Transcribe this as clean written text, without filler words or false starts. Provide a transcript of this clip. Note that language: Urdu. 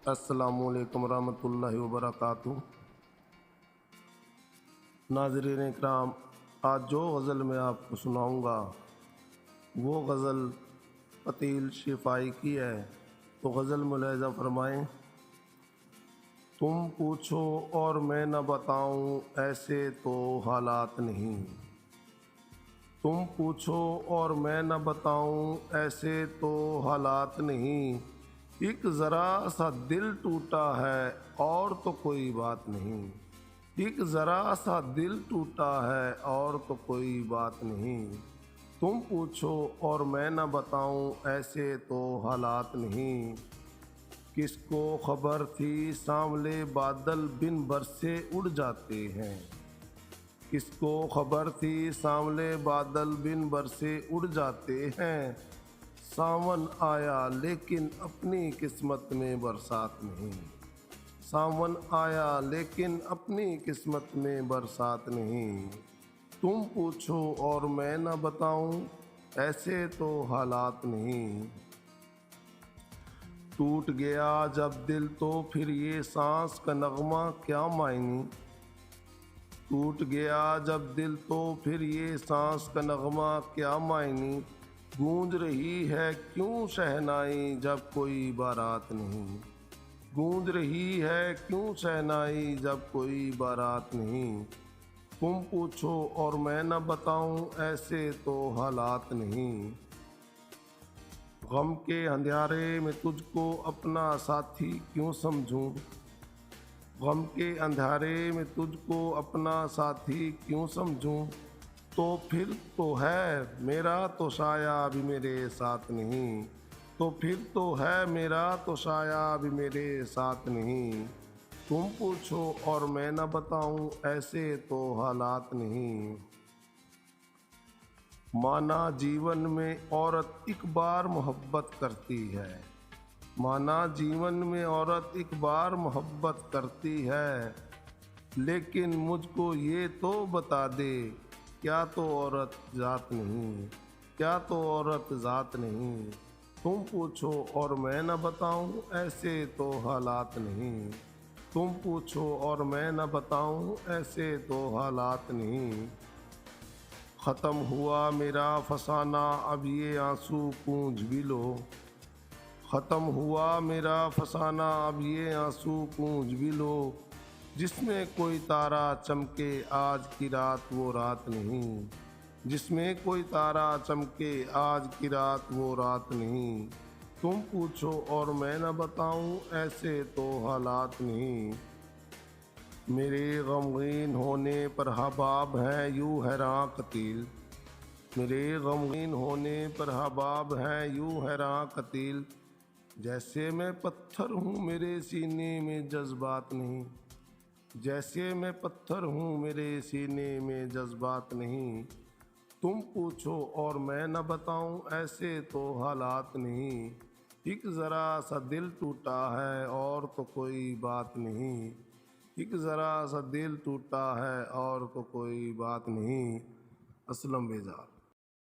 السلام علیکم ورحمۃ اللہ وبرکاتہ۔ ناظرین اکرام، آج جو غزل میں آپ کو سناؤں گا وہ غزل پتیل شفائی کی ہے، تو غزل ملاحظہ فرمائیں۔ تم پوچھو اور میں نہ بتاؤں، ایسے تو حالات نہیں۔ تم پوچھو اور میں نہ بتاؤں، ایسے تو حالات نہیں۔ ایک ذرا سا دل ٹوٹا ہے اور تو کوئی بات نہیں۔ ایک ذرا سا دل ٹوٹا ہے اور تو کوئی بات نہیں۔ تم پوچھو اور میں نہ بتاؤں، ایسے تو حالات نہیں۔ کس کو خبر تھی سانولے بادل بن برسے اڑ جاتے ہیں۔ کس کو خبر تھی سانولے بادل بن برسے اڑ جاتے ہیں۔ ساون آیا لیکن اپنی قسمت میں برسات نہیں۔ ساون آیا لیکن اپنی قسمت میں برسات نہیں۔ تم پوچھو اور میں نہ بتاؤں، ایسے تو حالات نہیں۔ ٹوٹ گیا جب دل تو پھر یہ سانس کا نغمہ کیا معنی۔ ٹوٹ گیا جب دل تو پھر یہ سانس کا نغمہ کیا معنی۔ گونج رہی ہے کیوں شہنائی جب کوئی بارات نہیں۔ گونج رہی ہے کیوں شہنائی جب کوئی بارات نہیں۔ تم پوچھو اور میں نہ بتاؤں، ایسے تو حالات نہیں۔ غم کے اندھیارے میں تجھ کو اپنا ساتھی کیوں سمجھوں۔ غم کے اندھیارے میں تجھ کو اپنا ساتھی کیوں سمجھوں۔ تو پھر تو ہے میرا تو سایہ بھی میرے ساتھ نہیں۔ تو پھر تو ہے میرا تو سایہ بھی میرے ساتھ نہیں۔ تم پوچھو اور میں نہ بتاؤں، ایسے تو حالات نہیں۔ مانا جیون میں عورت ایک بار محبت کرتی ہے۔ مانا جیون میں عورت ایک بار محبت کرتی ہے، لیکن مجھ کو یہ تو بتا دے، کیا تو عورت ذات نہیں۔ کیا تو عورت ذات نہیں۔ تم پوچھو اور میں نہ بتاؤں، ایسے تو حالات نہیں۔ تم پوچھو اور میں نہ بتاؤں، ایسے تو حالات نہیں۔ ختم ہوا میرا فسانہ اب یہ آنسو پونجھ بھی لو۔ ختم ہوا میرا فسانہ اب یہ آنسو پونجھ بھی لو۔ جس میں کوئی تارا چمکے آج کی رات وہ رات نہیں۔ جس میں کوئی تارا چمکے آج کی رات وہ رات نہیں۔ تم پوچھو اور میں نہ بتاؤں، ایسے تو حالات نہیں۔ میرے غمگین ہونے پر حباب ہیں یوں حیراں قتیل۔ میرے غمگین ہونے پر حباب ہیں یوں حیراں قتیل۔ جیسے میں پتھر ہوں میرے سینے میں جذبات نہیں۔ جیسے میں پتھر ہوں میرے سینے میں جذبات نہیں۔ تم پوچھو اور میں نہ بتاؤں، ایسے تو حالات نہیں۔ ایک ذرا سا دل ٹوٹا ہے اور تو کوئی بات نہیں۔ ایک ذرا سا دل ٹوٹا ہے اور تو کوئی بات نہیں۔ اسلم بیزار۔